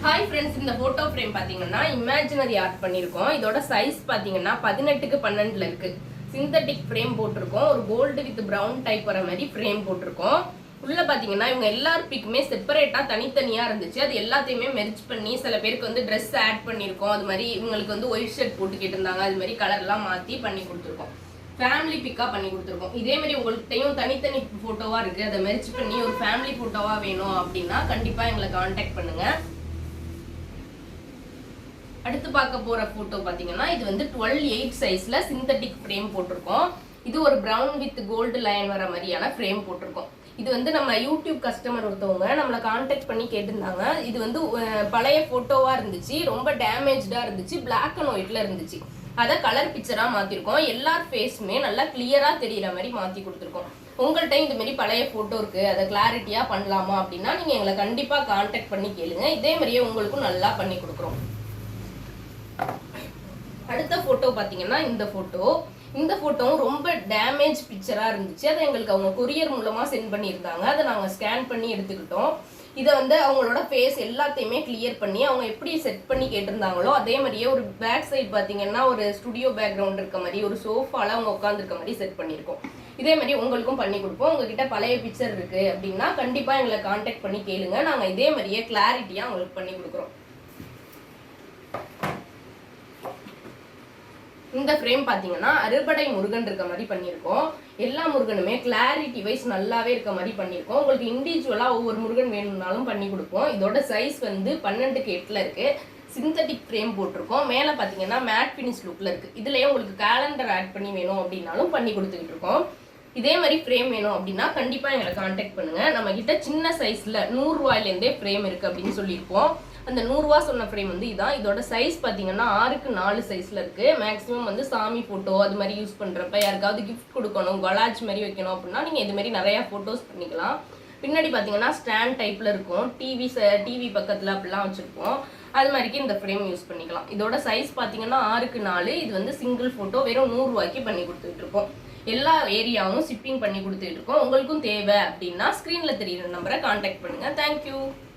Hi friends, இந்த photo frame பாத்தீங்கன்னா imaginary art பண்ணிருக்கோம். இதோட size பாத்தீங்கன்னா 18க்கு 12ல இருக்கு. synthetic frame போட்டிருக்கோம். ஒரு gold with brown type வர மாதிரி frame போட்டிருக்கோம். உள்ள பாத்தீங்கன்னா இவங்க எல்லார் பிக்குமே செப்பரேட்டா தனித்தனியா இருந்துச்சு. அது எல்லாத்தையுமே மெர்ஜ் பண்ணி சில பேருக்கு வந்து Dress ஆட் பண்ணிருக்கோம். அது மாதிரி இவங்களுக்கு வந்து ஒயிட் ஷர்ட் போட்டு கேட்டிருந்தாங்க. அது மாதிரி கலர்லாம் மாத்தி பண்ணி கொடுத்துருக்கோம். ஃபேமிலி பிக்கா பண்ணி கொடுத்துருக்கோம். இதே மாதிரி உங்கள்கிட்டயும் தனித்தனி போட்டோவா இருக்கு. அதை மெர்ஜ் பண்ணி ஒரு ஃபேமிலி போட்டோவா வேணும் அப்படின்னா கண்டிப்பா எங்களை கான்டாக்ட் பண்ணுங்க. அடுத்து பார்க்க போற போட்டோ பாத்தீங்கன்னா இது வந்து 12:8 சைஸ்ல சிந்தட்டிக் ஃப்ரேம் போட்டிருக்கோம். இது ஒரு பிரவுன் வித் கோல்டு லைன் வர மாதிரியான ஃப்ரேம் போட்டிருக்கோம். இது வந்து நம்ம யூடியூப் கஸ்டமர் ஒருத்தவங்க நம்மளை கான்டாக்ட் பண்ணி கேட்டிருந்தாங்க. இது வந்து பழைய போட்டோவா இருந்துச்சு, ரொம்ப டேமேஜ்டா இருந்துச்சு, பிளாக் அண்ட் ஒயிட்ல இருந்துச்சு. அதை கலர் பிக்சரா மாத்திருக்கோம். எல்லார் ஃபேஸுமே நல்லா கிளியரா தெரியற மாதிரி மாத்தி கொடுத்துருக்கோம். உங்கள்கிட்ட இந்த மாதிரி பழைய போட்டோ இருக்கு, அதை கிளாரிட்டியா பண்ணலாமா அப்படின்னா நீங்க எங்களை கண்டிப்பா கான்டாக்ட் பண்ணி கேளுங்க. இதே மாதிரியே உங்களுக்கும் நல்லா பண்ணி கொடுக்குறோம். அடுத்த போட்டோ பாத்தீங்கன்னா இந்த போட்டோவும் ரொம்ப டேமேஜ் பிக்சரா இருந்துச்சு. அதை எங்களுக்கு அவங்க கொரியர் மூலமா சென்ட் பண்ணியிருந்தாங்க. அதை நாங்க ஸ்கேன் பண்ணி எடுத்துக்கிட்டோம். இதை வந்து அவங்களோட ஃபேஸ் எல்லாத்தையுமே கிளியர் பண்ணி அவங்க எப்படி செட் பண்ணி கேட்டிருந்தாங்களோ அதே மாதிரியே ஒரு பேக் சைடு பாத்தீங்கன்னா ஒரு ஸ்டுடியோ பேக்ரவுண்ட் இருக்க மாதிரி ஒரு சோஃபால அவங்க உட்காந்துருக்க மாதிரி செட் பண்ணியிருக்கோம். இதே மாதிரி உங்களுக்கும் பண்ணி கொடுப்போம். உங்ககிட்ட பழைய பிக்சர் இருக்கு அப்படின்னா கண்டிப்பா எங்களை கான்டாக்ட் பண்ணி கேளுங்க. நாங்க இதே மாதிரியே கிளாரிட்டியா உங்களுக்கு பண்ணி கொடுக்குறோம். இந்த ஃப்ரேம் பாத்தீங்கன்னா அறுபடை முருகன் இருக்க மாதிரி பண்ணியிருக்கோம். எல்லா முருகனுமே கிளாரிட்டி வைஸ் நல்லாவே இருக்க மாதிரி பண்ணியிருக்கோம். உங்களுக்கு இண்டிவிஜுவலா ஒவ்வொரு முருகன் வேணும்னாலும் பண்ணி கொடுப்போம். இதோட சைஸ் வந்து 12க்கு 8ல இருக்கு. சிந்தட்டிக் ஃப்ரேம் போட்டிருக்கோம். மேல பாத்தீங்கன்னா மேட் ஃபினிஷ் லுக்ல இருக்கு. இதுலயே உங்களுக்கு கேலண்டர் ஆட் பண்ணி வேணும் அப்படின்னாலும் பண்ணி கொடுத்துக்கிட்டு இருக்கோம். இதே மாதிரி ஃப்ரேம் வேணும் அப்படின்னா கண்டிப்பா எங்களை கான்டாக்ட் பண்ணுங்க. நம்ம கிட்ட சின்ன சைஸ்ல 100 ரூபாயிலேருந்தே ஃப்ரேம் இருக்கு அப்படின்னு சொல்லியிருப்போம். அந்த 100 ரூபா சொன்ன ஃப்ரேம் வந்து இதான். இதோட சைஸ் பாத்தீங்கன்னா 6க்கு 4 சைஸ்ல இருக்கு. மேக்ஸிமம் வந்து சாமி போட்டோ அது மாதிரி யூஸ் பண்றப்ப யாருக்காவது கிஃப்ட் கொடுக்கணும், கொலாஜ் மாதிரி வைக்கணும் அப்படின்னா நீங்க இது மாதிரி நிறைய போட்டோஸ் பண்ணிக்கலாம். பின்னாடி பாத்தீங்கன்னா ஸ்டாண்ட் டைப்ல இருக்கும். டிவி பக்கத்துல அப்படிலாம் வச்சிருப்போம். அது மாதிரிக்கு இந்த ஃப்ரேம் யூஸ் பண்ணிக்கலாம். இதோட சைஸ் பாத்தீங்கன்னா 6க்கு 4. இது வந்து சிங்கிள் போட்டோ வெறும் 100 ரூபாய்க்கு பண்ணி கொடுத்துட்டு இருக்கோம். எல்லா ஏரியாவும் ஷிப்பிங் பண்ணி கொடுத்துட்டு இருக்கோம். உங்களுக்கும் தேவை அப்படின்னா ஸ்கிரீன்ல தெரியுற நம்பரை கான்டாக்ட் பண்ணுங்க. தேங்க்யூ.